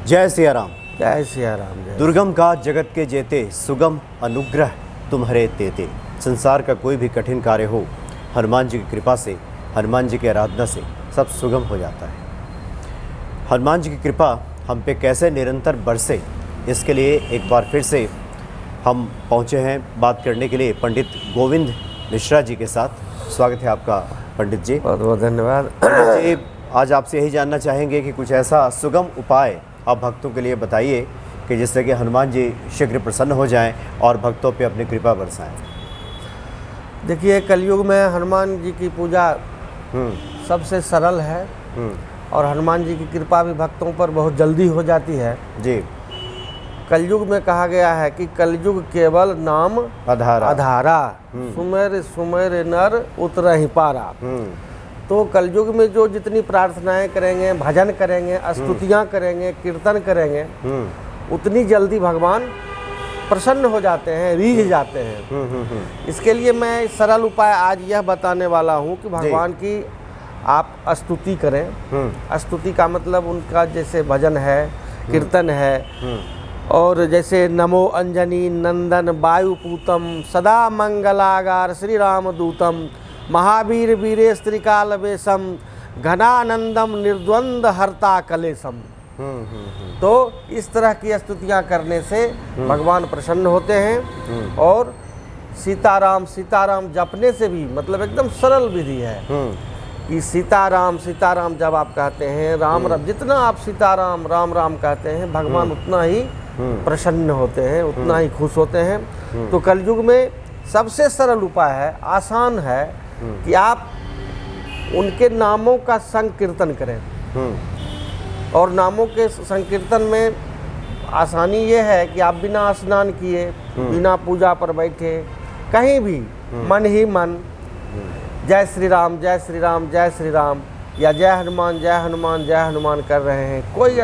जय सिया राम। जय सिया राम। जय दुर्गम का जगत के जेते, सुगम अनुग्रह तुम्हारे तेते। संसार का कोई भी कठिन कार्य हो, हनुमान जी की कृपा से, हनुमान जी की आराधना से सब सुगम हो जाता है। हनुमान जी की कृपा हम पे कैसे निरंतर बरसे, इसके लिए एक बार फिर से हम पहुँचे हैं बात करने के लिए पंडित गोविंद मिश्रा जी के साथ। स्वागत है आपका पंडित जी। बहुत बहुत धन्यवाद। पंडित जी, आज आपसे यही जानना चाहेंगे कि कुछ ऐसा सुगम उपाय आप भक्तों के लिए बताइए कि जिससे कि हनुमान जी शीघ्र प्रसन्न हो जाएं और भक्तों पे अपनी कृपा बरसाएं। देखिए, कलयुग में हनुमान जी की पूजा सबसे सरल है और हनुमान जी की कृपा भी भक्तों पर बहुत जल्दी हो जाती है जी। कलयुग में कहा गया है कि कलयुग केवल नाम आधारा, सुमेर सुमेर नर उतरहि पारा। तो कलयुग में जो जितनी प्रार्थनाएं करेंगे, भजन करेंगे, स्तुतियां करेंगे, कीर्तन करेंगे, उतनी जल्दी भगवान प्रसन्न हो जाते हैं, रीझ जाते हैं। इसके लिए मैं सरल उपाय आज यह बताने वाला हूं कि भगवान की आप स्तुति करें। स्तुति का मतलब उनका जैसे भजन है, कीर्तन है, और जैसे नमो अंजनी नंदन वायुपूतम सदा मंगलागार श्री राम दूतम महावीर वीरे स्त्रिकाल वेशम घनानंदम निर्द्वंद हरता कलेशम। तो इस तरह की स्तुतियां करने से भगवान प्रसन्न होते हैं। और सीताराम सीताराम जपने से भी मतलब एकदम सरल विधि है कि सीताराम सीताराम जब आप कहते हैं, राम राम जितना आप सीताराम राम राम कहते हैं, भगवान उतना ही प्रसन्न होते हैं, उतना ही खुश होते हैं। तो कलयुग में सबसे सरल उपाय है, आसान है कि आप उनके नामों का संकीर्तन करें। और नामों के संकीर्तन में आसानी ये है कि आप बिना स्नान किए, बिना पूजा पर बैठे, कहीं भी मन ही मन जय श्री राम जय श्री राम जय श्री राम या जय हनुमान जय हनुमान जय हनुमान कर रहे हैं। कोई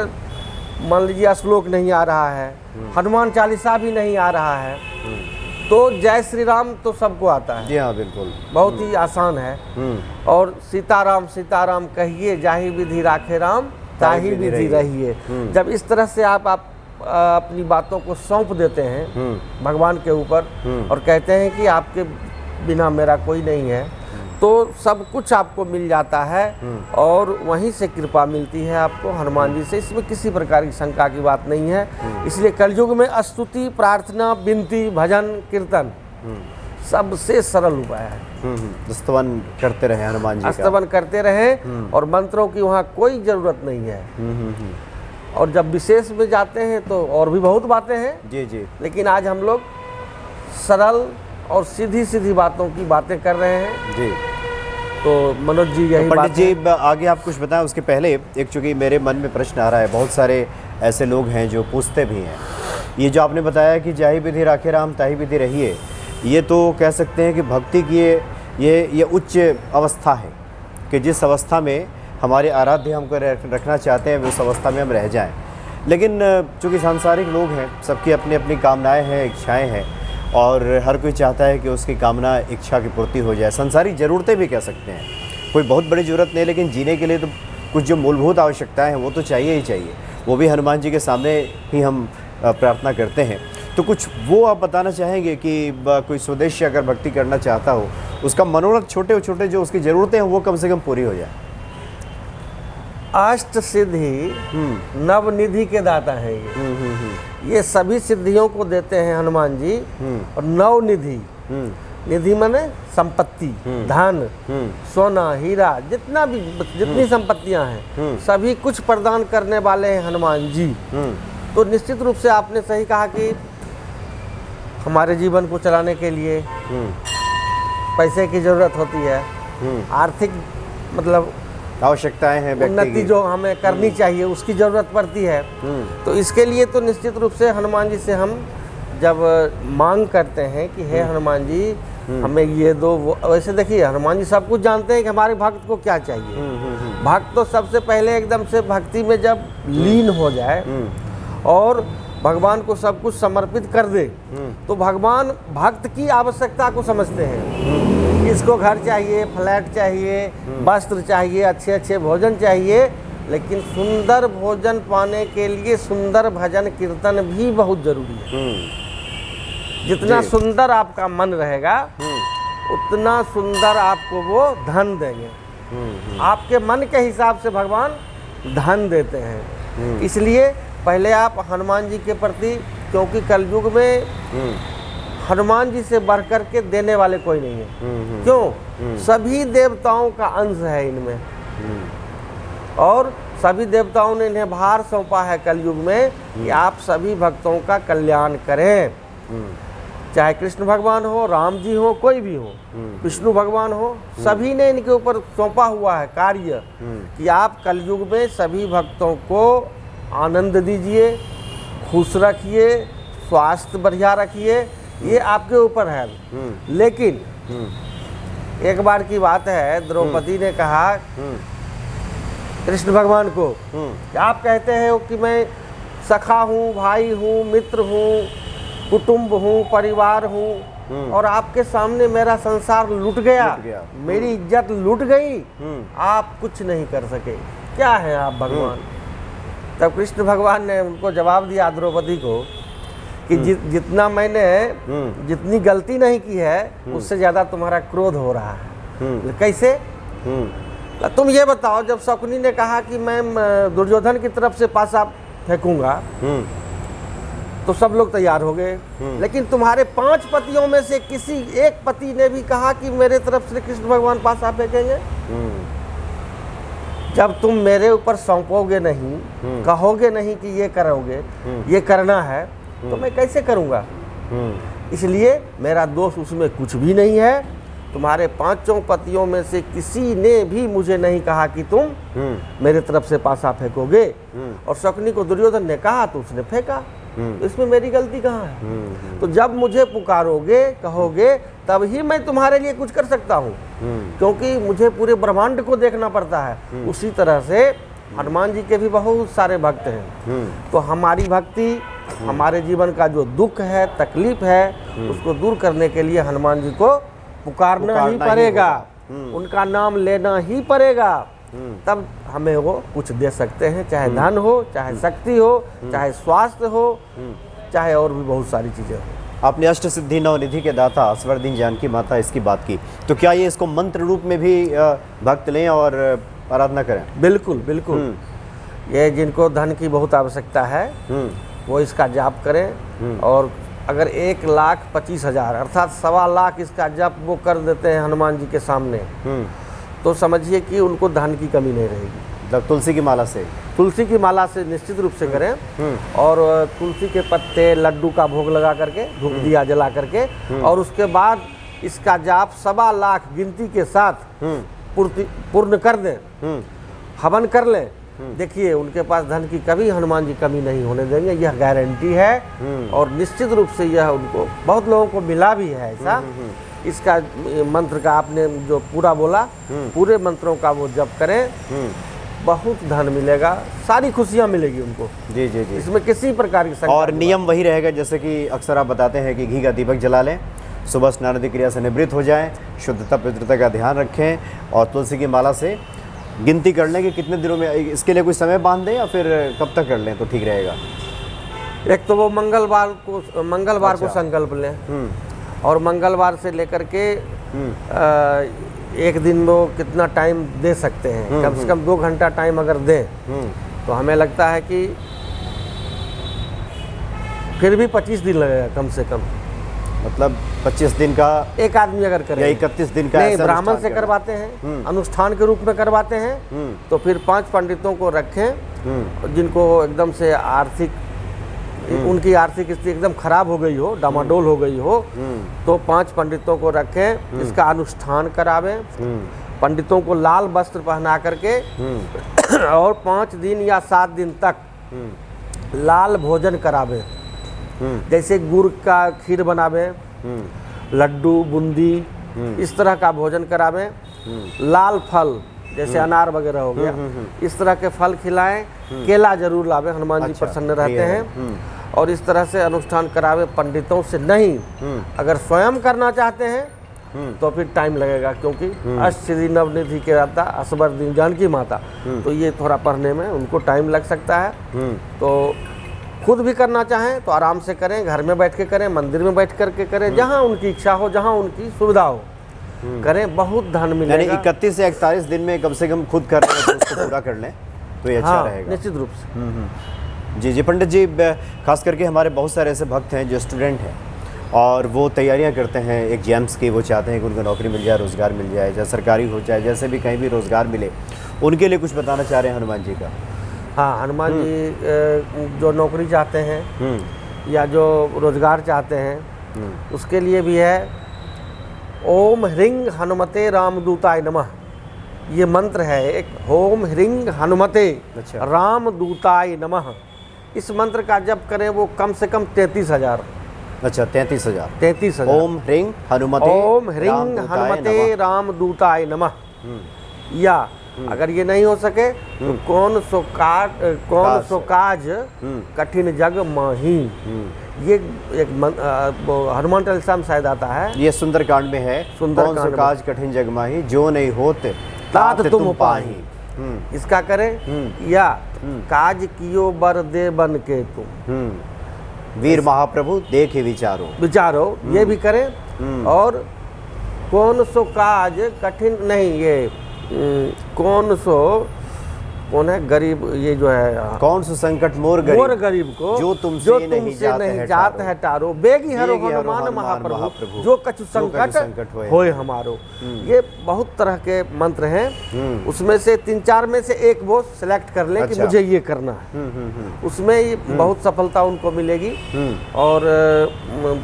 मान लीजिए श्लोक नहीं आ रहा है, हनुमान चालीसा भी नहीं आ रहा है, तो जय श्री राम तो सबको आता है। जी हाँ, बिल्कुल, बहुत ही आसान है। और सीताराम सीताराम कहिए, जाहि विधि राखे राम ताहि विधि रहिए। जब इस तरह से आप अपनी बातों को सौंप देते हैं भगवान के ऊपर और कहते हैं कि आपके बिना मेरा कोई नहीं है, तो सब कुछ आपको मिल जाता है और वहीं से कृपा मिलती है आपको हनुमान जी से। इसमें किसी प्रकार की शंका की बात नहीं है। इसलिए कलयुग में स्तुति, प्रार्थना, विनती, भजन, कीर्तन सबसे सरल उपाय है। स्तवन करते रहे हनुमान जी का, स्तवन करते रहे और मंत्रों की वहाँ कोई जरूरत नहीं है। और जब विशेष में जाते हैं तो और भी बहुत बातें हैं जी जी, लेकिन आज हम लोग सरल और सीधी सीधी बातों की बातें कर रहे हैं जी। तो मनोज जी यही पंडित जी आगे आप कुछ बताएं। उसके पहले एक, चूँकि मेरे मन में प्रश्न आ रहा है, बहुत सारे ऐसे लोग हैं जो पूछते भी हैं, ये जो आपने बताया कि जाहि विधि राखे राम ताहि विधि रहिए, ये तो कह सकते हैं कि भक्ति की ये उच्च अवस्था है कि जिस अवस्था में हमारे आराध्य हमको रखना चाहते हैं उस अवस्था में हम रह जाएं। लेकिन चूँकि सांसारिक लोग हैं, सबकी अपनी अपनी कामनाएं हैं, इच्छाएं हैं, और हर कोई चाहता है कि उसकी कामना इच्छा की पूर्ति हो जाए। संसारिक ज़रूरतें भी कह सकते हैं, कोई बहुत बड़ी ज़रूरत नहीं, लेकिन जीने के लिए तो कुछ जो मूलभूत आवश्यकताएं हैं वो तो चाहिए ही चाहिए। वो भी हनुमान जी के सामने ही हम प्रार्थना करते हैं। तो कुछ वो आप बताना चाहेंगे कि कोई स्वदेशी अगर भक्ति करना चाहता हो, उसका मनोरथ छोटे छोटे जो उसकी ज़रूरतें हैं वो कम से कम पूरी हो जाए। अष्ट सिद्धि नवनिधि के दाता हैं ये सभी सिद्धियों को देते हैं हनुमान जी। और नवनिधि, निधि माने संपत्ति, धन, सोना, हीरा, जितनी संपत्तियां हैं सभी कुछ प्रदान करने वाले हैं हनुमान जी। तो निश्चित रूप से आपने सही कहा कि हमारे जीवन को चलाने के लिए पैसे की जरूरत होती है, आर्थिक मतलब आवश्यकताएं हैं, उन्नति जो हमें करनी चाहिए उसकी ज़रूरत पड़ती है। तो इसके लिए तो निश्चित रूप से हनुमान जी से हम जब मांग करते हैं कि हे हनुमान जी हमें ये दो, वैसे देखिए हनुमान जी सब कुछ जानते हैं कि हमारे भक्त को क्या चाहिए। भक्त तो सबसे पहले एकदम से भक्ति में जब लीन हो जाए और भगवान को सब कुछ समर्पित कर दे तो भगवान भक्त की आवश्यकता को समझते हैं। इसको घर चाहिए, फ्लैट चाहिए, वस्त्र चाहिए, अच्छे अच्छे भोजन चाहिए, लेकिन सुंदर भोजन पाने के लिए सुंदर भजन कीर्तन भी बहुत जरूरी है। जितना सुंदर आपका मन रहेगा उतना सुंदर आपको वो धन देंगे। आपके मन के हिसाब से भगवान धन देते हैं। इसलिए पहले आप हनुमान जी के प्रति, क्योंकि कलयुग में हनुमान जी से बढ़कर के देने वाले कोई नहीं है। क्यों? सभी देवताओं का अंश है इनमें, और सभी देवताओं ने इन्हें भार सौंपा है कलयुग में कि आप सभी भक्तों का कल्याण करें। चाहे कृष्ण भगवान हो, राम जी हो, कोई भी हो, विष्णु भगवान हो, सभी ने इनके ऊपर सौंपा हुआ है कार्य कि आप कलयुग में सभी भक्तों को आनंद दीजिए, खुश रखिए, स्वास्थ्य बढ़िया रखिए, ये आपके ऊपर है। लेकिन एक बार की बात है, द्रौपदी ने कहा कृष्ण भगवान को कि आप कहते हैं कि मैं सखा हूँ, भाई हूँ, मित्र हूँ, कुटुंब हूँ, परिवार हूँ, और आपके सामने मेरा संसार लुट गया, मेरी इज्जत लुट गई, आप कुछ नहीं कर सके, क्या है आप भगवान? तब कृष्ण भगवान ने उनको जवाब दिया द्रौपदी को कि जितना मैंने जितनी गलती नहीं की है उससे ज़्यादा तुम्हारा क्रोध हो रहा है। कैसे? तुम ये बताओ, जब शकुनी ने कहा कि मैं दुर्योधन की तरफ से पासा फेंकूंगा तो सब लोग तैयार हो गए, लेकिन तुम्हारे 5 पतियों में से किसी एक पति ने भी कहा कि मेरे तरफ से कृष्ण भगवान पासा फेंकेंगे? जब तुम मेरे ऊपर सौंपोगे नहीं, कहोगे नहीं कि ये करोगे, ये करना है, तो मैं कैसे करूँगा? इसलिए मेरा दोष उसमें कुछ भी नहीं है। तुम्हारे 5 पतियों में से किसी ने भी मुझे नहीं कहा कि तुम मेरे तरफ से पासा फेंकोगे, और शकुनी को दुर्योधन ने कहा तो उसने फेंका, तो इसमें मेरी गलती कहाँ है? तो जब मुझे पुकारोगे, कहोगे, तब ही मैं तुम्हारे लिए कुछ कर सकता हूँ, क्योंकि मुझे पूरे ब्रह्मांड को देखना पड़ता है। उसी तरह से हनुमान जी के भी बहुत सारे भक्त हैं। तो हमारी भक्ति, हमारे जीवन का जो दुख है, तकलीफ है, उसको दूर करने के लिए हनुमान जी को पुकारना ही पड़ेगा, उनका नाम लेना ही पड़ेगा, तब हमें वो कुछ दे सकते हैं, चाहे धन हो, चाहे शक्ति हो, चाहे स्वास्थ्य हो, चाहे और भी बहुत सारी चीज़ें हो। आपने अष्ट सिद्धि नवनिधि के दाता असवरदीन जानकी माता इसकी बात की, तो क्या ये इसको मंत्र रूप में भी भक्त लें और आराधना करें? बिल्कुल बिल्कुल। ये जिनको धन की बहुत आवश्यकता है वो इसका जाप करें, और अगर 1,25,000 अर्थात 1.25 लाख इसका जप वो कर देते हैं हनुमान जी के सामने, तो समझिए कि उनको धन की कमी नहीं रहेगी। तुलसी की माला से, तुलसी की माला से निश्चित रूप से करें, और तुलसी के पत्ते, लड्डू का भोग लगा करके, धूप दिया जला करके, और उसके बाद इसका जाप 1.25 लाख गिनती के साथ पूर्ण कर दें, हवन कर लें। देखिए उनके पास धन की कभी हनुमान जी कमी नहीं होने देंगे, यह गारंटी है। और निश्चित रूप से यह उनको, बहुत लोगों को मिला भी है ऐसा। इसका मंत्र का आपने जो पूरा बोला, पूरे मंत्रों का वो जप करें, बहुत धन मिलेगा, सारी खुशियां मिलेगी उनको। जी जी जी, इसमें किसी प्रकार की और नियम वही रहेगा जैसे कि अक्सर आप बताते हैं कि घी का दीपक जला लें, सुबह स्नान आदि क्रिया से निवृत्त हो जाएं, शुद्धता पवित्रता का ध्यान रखें, और तुलसी की माला से गिनती कर लें कि कितने दिनों में, इसके लिए कोई समय बांध दें या फिर कब तक कर लें तो ठीक रहेगा? एक तो वो मंगलवार को संकल्प लें, और मंगलवार से लेकर के एक दिन वो कितना टाइम दे सकते हैं, कम से कम 2 घंटा टाइम अगर दें तो हमें लगता है कि फिर भी 25 दिन लगेगा कम से कम। मतलब 25 दिन का एक आदमी अगर करे, या 31 दिन का? नहीं, ब्राह्मण से करवाते हैं, अनुष्ठान के रूप में करवाते हैं, तो फिर 5 पंडितों को रखें जिनको एकदम से आर्थिक, उनकी आर्थिक स्थिति एकदम खराब हो गई हो, डामाडोल हो गई हो, तो 5 पंडितों को रखें, इसका अनुष्ठान करावें, पंडितों को लाल वस्त्र पहना करके, और 5 दिन या 7 दिन तक लाल भोजन करावें। जैसे गुड़ का खीर बनावें, लड्डू, बूंदी, इस तरह का भोजन करावें। लाल फल जैसे अनार वगैरह हो गया, इस तरह के फल खिलाएं, केला जरूर लावें, हनुमान जी प्रसन्न रहते हैं। और इस तरह से अनुष्ठान करावे पंडितों से नहीं। अगर स्वयं करना चाहते हैं तो फिर टाइम लगेगा, क्योंकि अष्टसिद्धि नवनिधि के दाता असबर दीन जानकी माता, तो ये थोड़ा पढ़ने में उनको टाइम लग सकता है। तो खुद भी करना चाहें तो आराम से करें, घर में बैठ के करें, मंदिर में बैठ करके करें, जहाँ उनकी इच्छा हो, जहाँ उनकी सुविधा हो करें, बहुत धन मिलेगा। यानी 31 से 41 दिन में कम से कम खुद कर लें तो उसको पूरा कर लें तो ये अच्छा रहेगा। निश्चित रूप से। जी जी पंडित जी, खास करके हमारे बहुत सारे ऐसे भक्त हैं जो स्टूडेंट हैं और वो तैयारियां करते हैं एग्जाम्स की, वो चाहते हैं कि उनको नौकरी मिल जाए, रोज़गार मिल जाए, चाहे सरकारी हो चाहे जैसे भी कहीं भी रोज़गार मिले, उनके लिए कुछ बताना चाह रहे हैं हनुमान जी का? हाँ, हनुमान जी जो नौकरी चाहते हैं या जो रोज़गार चाहते हैं उसके लिए भी है ओम ह्रीं हनुमते रामदूताय नमः। ये मंत्र है एक, ओम ह्रीं हनुमते रामदूताय नमः। इस मंत्र का जप करें वो कम से कम 33,000। अच्छा, 33,000। 33,000। ओम ह्रीं हनुमते रामदूताय नमः। या अगर ये नहीं हो सके तो कौन सो काज कठिन जग माही, ये एक हनुमान चालीसा में शायद आता है, ये सुंदरकांड में है। कौन सो काज कठिन जग माही, जो नहीं होते तात तुम पाही। इसका करें। या काज कियो बर दे बन के तुम, वीर महाप्रभु देखे विचारो, ये भी करें। और कौन सो काज कठिन नहीं, ये कौन है गरीब, ये जो है कौन सो संकट मोर गरीब को, जो तुमसे नहीं जात है टारो, बेगी हरो हनुमान महाप्रभु, जो कछु संकट होए हमारो। ये बहुत तरह के मंत्र हैं, उसमें से 3-4 में से एक वो सिलेक्ट कर लें कि मुझे ये करना है, उसमें ये बहुत सफलता उनको मिलेगी। और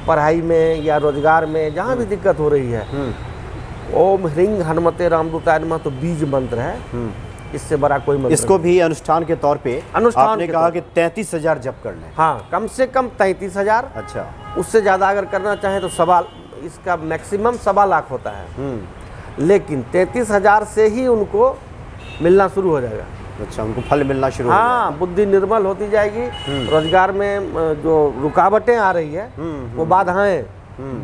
पढ़ाई में या रोजगार में जहाँ भी दिक्कत हो रही है, ओम ह्रीं हनुमते रामदूताय नमः तो बीज मंत्र है, इससे बड़ा कोई मंत्र। इसको भी अनुष्ठान के तौर पे आपने कहा कि 33,000 जप कर लें। हाँ, कम से कम 33,000। अच्छा, उससे ज़्यादा अगर करना चाहें तो इसका मैक्सिमम 1.25 लाख होता है, लेकिन 33,000 से ही उनको मिलना शुरू हो जाएगा। अच्छा, उनको फल मिलना शुरू हो जाएगा। हाँ, बुद्धि निर्मल होती जाएगी, रोजगार में जो रुकावटें आ रही है वो बाधाएं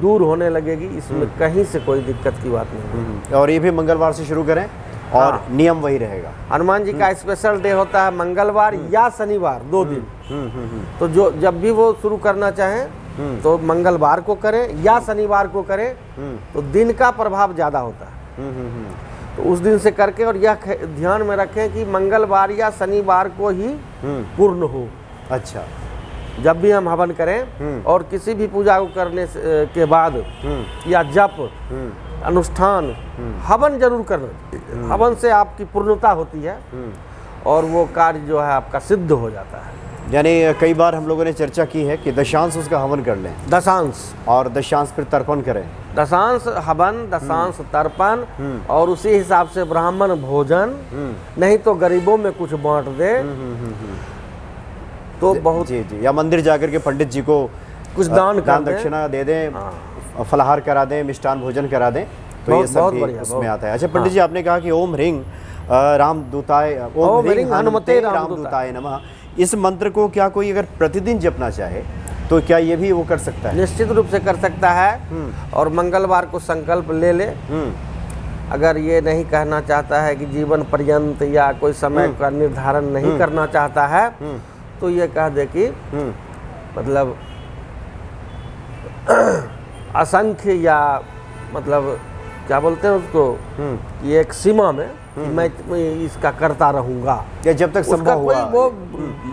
दूर होने लगेगी, इसमें कहीं से कोई दिक्कत की बात नहीं। और ये भी मंगलवार से शुरू करें और नियम वही रहेगा। हनुमान जी का स्पेशल डे होता है मंगलवार या शनिवार, 2 दिन। तो जब भी वो शुरू करना चाहें तो मंगलवार को करें या शनिवार को करें, तो दिन का प्रभाव ज़्यादा होता है। तो उस दिन से करके, और यह ध्यान में रखें कि मंगलवार या शनिवार को ही पूर्ण हो। अच्छा, जब भी हम हवन करें और किसी भी पूजा को करने के बाद या जप अनुष्ठान, हवन जरूर करना। हवन से आपकी पूर्णता होती है और वो कार्य जो है आपका सिद्ध हो जाता है। यानी कई बार हम लोगों ने चर्चा की है कि दशांश उसका हवन कर लें, दशांश, और दशांश फिर तर्पण करें। दशांश हवन, दशांश तर्पण, और उसी हिसाब से ब्राह्मण भोजन, नहीं तो गरीबों में कुछ बांट दे तो बहुत। जी जी, या मंदिर जाकर के पंडित जी को कुछ दान दक्षिणा दे दें, फलाहार करा दें, मिष्टान भोजन करा दें, तो ये सब भी उसमें आता है। अच्छा पंडित जी, आपने कहा कि ओम ह्रीं हनुमते रामदूताय नमः, इस मंत्र को क्या कोई अगर प्रतिदिन जपना चाहे तो क्या ये भी वो कर सकता है? निश्चित रूप से कर सकता है। और मंगलवार को संकल्प ले ले। अगर ये नहीं कहना चाहता है कि जीवन पर्यंत या कोई समय का निर्धारण नहीं करना चाहता है, तो ये कह दे कि मतलब असंख्य, या मतलब क्या बोलते हैं उसको, ये एक सीमा में मैं इसका करता रहूँगा, या जब तक संभव हुआ। वो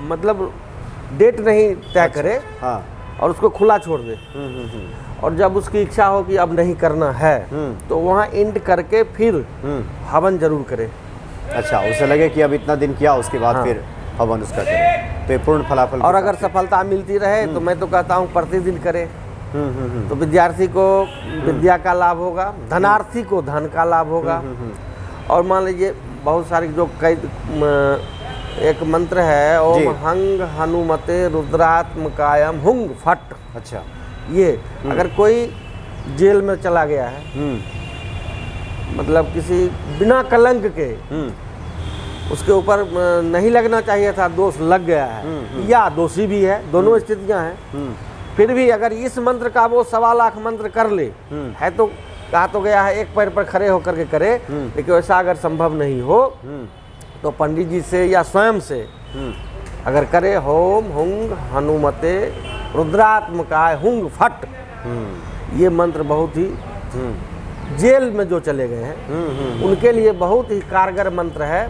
मतलब डेट नहीं तय करे, हाँ, और उसको खुला छोड़ दे। और जब उसकी इच्छा हो कि अब नहीं करना है, तो वहाँ एंड करके फिर हवन जरूर करे। अच्छा, उसे लगे कि अब इतना दिन किया, उसके बाद फिर हवन उसका करे, तो पूर्ण फलाफल। और अगर सफलता मिलती रहे तो मैं तो कहता हूँ प्रतिदिन करे। तो विद्यार्थी को विद्या का लाभ होगा, धनार्थी को धन का लाभ होगा। और मान लीजिए बहुत सारी जो कई एक मंत्र है, ओम हंग हनुमते रुद्रात्मकायम हुंग फट। अच्छा, ये अगर कोई जेल में चला गया है, मतलब किसी बिना कलंक के, उसके ऊपर नहीं लगना चाहिए था, दोष लग गया है, या दोषी भी है, दोनों स्थितियां हैं, फिर भी अगर इस मंत्र का वो 1.25 लाख मंत्र कर ले, है तो कहा तो गया है एक पैर पर खड़े होकर के करे, लेकिन वैसा अगर संभव नहीं हो तो पंडित जी से या स्वयं से अगर करे, होम हुंग हनुमते रुद्रात्मकाय हुंग फट, ये मंत्र बहुत ही जेल में जो चले गए हैं उनके लिए बहुत ही कारगर मंत्र है,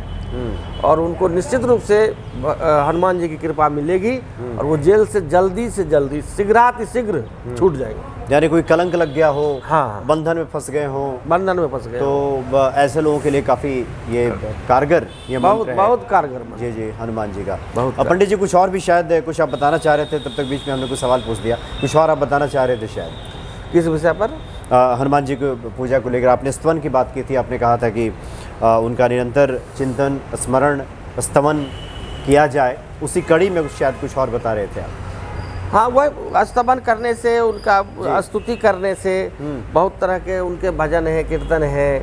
और उनको निश्चित रूप से हनुमान जी की कृपा मिलेगी और वो जेल से जल्दी शीघ्र छूट जाएंगे। यानी कोई कलंक लग गया हो, हाँ, बंधन में फंस गए हो, तो ऐसे लोगों के लिए काफी ये कारगर, ये बहुत कारगर मंत्र। जी हनुमान जी का। बहुत पंडित जी कुछ और भी शायद कुछ आप बताना चाह रहे थे, तब तक बीच में हमने कुछ सवाल पूछ दिया, कुछ और आप बताना चाह रहे थे शायद। किस विषय पर? हनुमान जी को पूजा को लेकर आपने स्तवन की बात की थी, आपने कहा था कि उनका निरंतर चिंतन स्मरण स्तवन किया जाए, उसी कड़ी में शायद कुछ और बता रहे थे आप। हाँ, वह स्तवन करने से, उनका स्तुति करने से, बहुत तरह के उनके भजन है, कीर्तन है,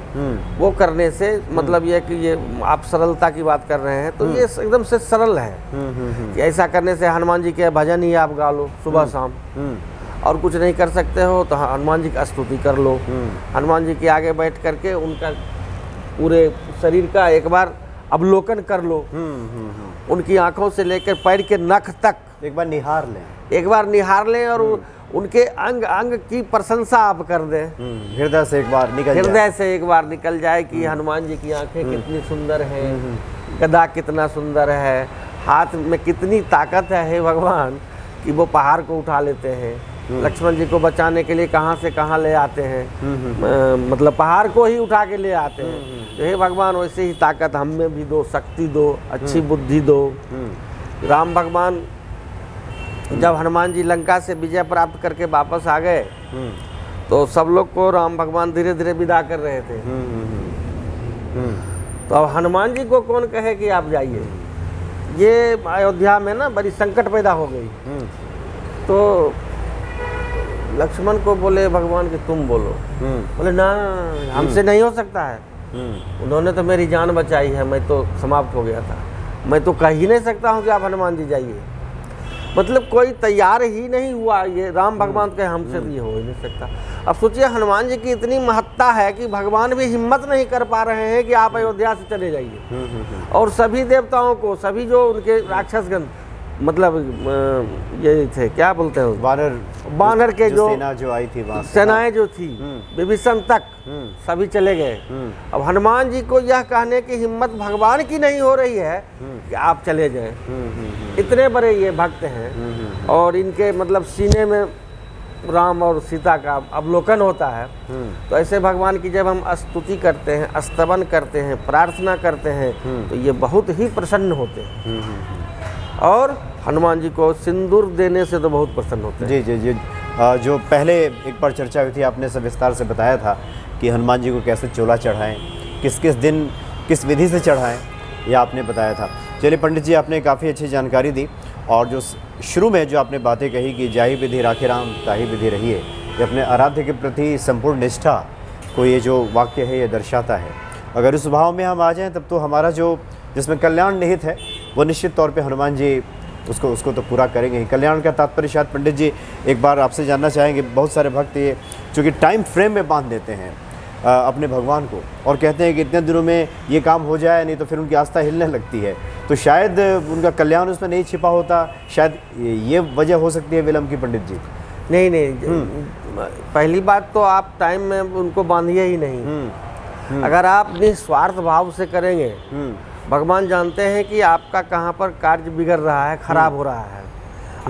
वो करने से मतलब ये कि ये आप सरलता की बात कर रहे हैं तो ये एकदम से सरल है कि ऐसा करने से हनुमान जी के भजन ही आप गा लो सुबह शाम, और कुछ नहीं कर सकते हो तो हनुमान जी का स्तुति कर लो, हनुमान जी के आगे बैठ करके उनका पूरे शरीर का एक बार अवलोकन कर लो, उनकी आंखों से लेकर पैर के नख तक एक बार निहार लें और उनके अंग अंग की प्रशंसा आप कर दें, हृदय से एक बार निकल जाए कि हनुमान जी की आंखें कितनी सुंदर हैं, गदा कितना सुंदर है, हाथ में कितनी ताकत है, हे भगवान, कि वो पहाड़ को उठा लेते हैं, लक्ष्मण जी को बचाने के लिए कहाँ से कहाँ ले आते हैं, मतलब पहाड़ को ही उठा के ले आते हैं। तो हे भगवान वैसे ही ताकत हम में भी दो, शक्ति दो, अच्छी बुद्धि दो। राम भगवान जब हनुमान जी लंका से विजय प्राप्त करके वापस आ गए तो सब लोग को राम भगवान धीरे धीरे विदा कर रहे थे। तो अब हनुमान जी को कौन कहे कि आप जाइए, ये अयोध्या में ना बड़ी संकट पैदा हो गई। तो लक्ष्मण को बोले भगवान कि तुम बोलो, बोले ना हमसे नहीं हो सकता है, उन्होंने तो मेरी जान बचाई है, मैं तो समाप्त हो गया था, मैं तो कह ही नहीं सकता हूँ कि आप हनुमान जी जाइए। मतलब कोई तैयार ही नहीं हुआ, ये राम भगवान के हमसे तो ये हो ही नहीं सकता। अब सोचिए हनुमान जी की इतनी महत्ता है कि भगवान भी हिम्मत नहीं कर पा रहे हैं कि आप अयोध्या से चले जाइए, और सभी देवताओं को, सभी जो उनके राक्षसगण मतलब ये थे क्या बोलते हैं, वानर के जो सेना जो आई थी, सेनाएं जो थी विभीषण तक सभी चले गए। अब हनुमान जी को यह कहने की हिम्मत भगवान की नहीं हो रही है कि आप चले जाएं। इतने बड़े ये भक्त हैं और इनके मतलब सीने में राम और सीता का अवलोकन होता है। तो ऐसे भगवान की जब हम स्तुति करते हैं, स्तवन करते हैं, प्रार्थना करते हैं तो ये बहुत ही प्रसन्न होते हैं, और हनुमान जी को सिंदूर देने से तो बहुत प्रसन्न होते हैं। जी जो पहले एक बार चर्चा हुई थी, आपने सब विस्तार से बताया था कि हनुमान जी को कैसे चोला चढ़ाएं, किस किस दिन किस विधि से चढ़ाएं, ये आपने बताया था। चलिए पंडित जी, आपने काफ़ी अच्छी जानकारी दी, और जो शुरू में जो आपने बातें कही कि जाहि विधि राखे राम ताहि विधि रहिए, ये अपने आराध्य के प्रति संपूर्ण निष्ठा को ये जो वाक्य है ये दर्शाता है। अगर उस भाव में हम आ जाएं तब तो हमारा जो जिसमें कल्याण निहित है वो निश्चित तौर पे हनुमान जी उसको तो पूरा करेंगे ही। कल्याण का तात्पर्य शायद पंडित जी एक बार आपसे जानना चाहेंगे, बहुत सारे भक्त ये चूँकि टाइम फ्रेम में बांध देते हैं अपने भगवान को और कहते हैं कि इतने दिनों में ये काम हो जाए, नहीं तो फिर उनकी आस्था हिलने लगती है, तो शायद उनका कल्याण उसमें नहीं छिपा होता, शायद ये वजह हो सकती है विलम्ब की पंडित जी। नहीं, पहली बात तो आप टाइम में उनको बांधिए ही नहीं। अगर आप निस्वार्थ भाव से करेंगे, भगवान जानते हैं कि आपका कहाँ पर कार्य बिगड़ रहा है, खराब हो रहा है।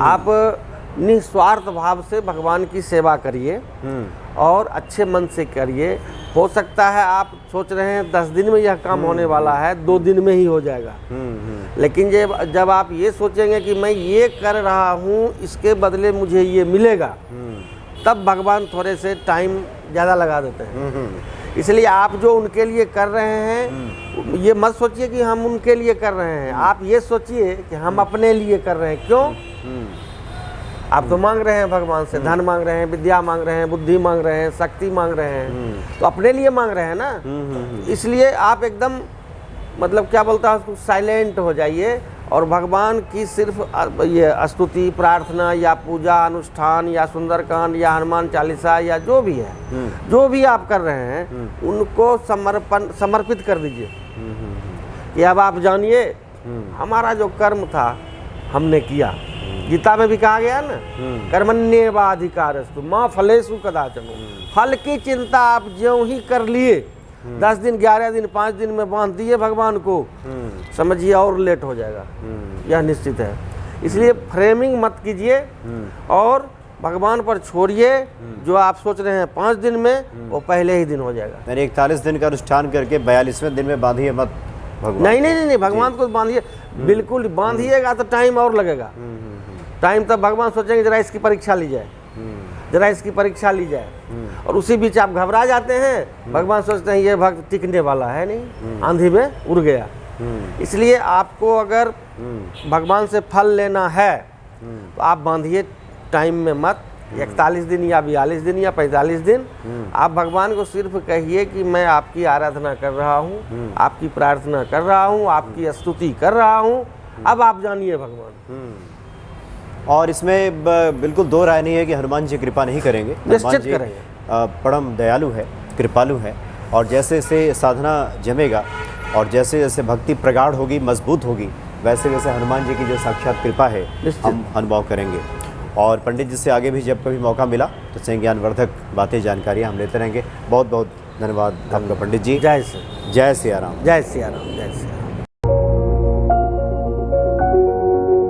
आप निस्वार्थ भाव से भगवान की सेवा करिए और अच्छे मन से करिए। हो सकता है आप सोच रहे हैं 10 दिन में यह काम होने वाला है, 2 दिन में ही हो जाएगा, लेकिन जब आप ये सोचेंगे कि मैं ये कर रहा हूँ इसके बदले मुझे ये मिलेगा, तब भगवान थोड़े से टाइम ज़्यादा लगा देते हैं। इसलिए आप जो उनके लिए कर रहे हैं, ये मत सोचिए कि हम उनके लिए कर रहे हैं, आप ये सोचिए कि हम अपने लिए कर रहे हैं। क्यों? आप तो मांग रहे हैं भगवान से, धन मांग रहे हैं, विद्या मांग रहे हैं, बुद्धि मांग रहे हैं, शक्ति मांग रहे हैं, तो अपने लिए मांग रहे हैं ना। इसलिए आप एकदम मतलब क्या बोलता है उसको, साइलेंट हो जाइए और भगवान की सिर्फ ये स्तुति प्रार्थना या पूजा अनुष्ठान या सुंदरकांड या हनुमान चालीसा या जो भी है, जो भी आप कर रहे हैं उनको समर्पित कर दीजिए कि अब आप जानिए हमारा जो कर्म था हमने किया। गीता में भी कहा गया ना, कर्मण्येवाधिकारस्तु मां फलेषु कदाचन। फल की चिंता आप ज्यों ही कर लिए, 10 दिन 11 दिन 5 दिन में बांध दिए भगवान को, समझिए और लेट हो जाएगा, यह निश्चित है। इसलिए फ्रेमिंग मत कीजिए और भगवान पर छोड़िए। जो आप सोच रहे हैं 5 दिन में, वो पहले ही दिन हो जाएगा। यानी 41 दिन का अनुष्ठान करके 42वें दिन में बांधिए मत भगवान। नहीं, भगवान को बांधिए, बिल्कुल बांधिएगा तो टाइम और लगेगा। टाइम तब भगवान सोचेंगे जरा इसकी परीक्षा ली जाए, जरा इसकी परीक्षा ली जाए। और उसी बीच आप घबरा जाते हैं, भगवान सोचते हैं ये भक्त टिकने वाला है नहीं, आंधी में उड़ गया। इसलिए आपको अगर भगवान से फल लेना है तो आप बांधिए टाइम में मत। 41 दिन या 42 दिन या 45 दिन आप भगवान को सिर्फ कहिए कि मैं आपकी आराधना कर रहा हूँ, आपकी प्रार्थना कर रहा हूँ, आपकी स्तुति कर रहा हूँ, अब आप जानिए भगवान। और इसमें बिल्कुल दो राय नहीं है कि हनुमान जी कृपा नहीं करेंगे। निश्चित करेंगे। परम दयालु है, कृपालु है, और जैसे जैसे साधना जमेगा और जैसे जैसे भक्ति प्रगाढ़ होगी, मजबूत होगी, वैसे वैसे हनुमान जी की जो साक्षात कृपा है हम अनुभव करेंगे। और पंडित जी से आगे भी जब कभी मौका मिला तो सही ज्ञानवर्धक बातें जानकारियाँ हम लेते रहेंगे। बहुत बहुत धन्यवाद आपका पंडित जी। जय सिया राम। जय सिया राम। जय सिया राम। जय सिया राम।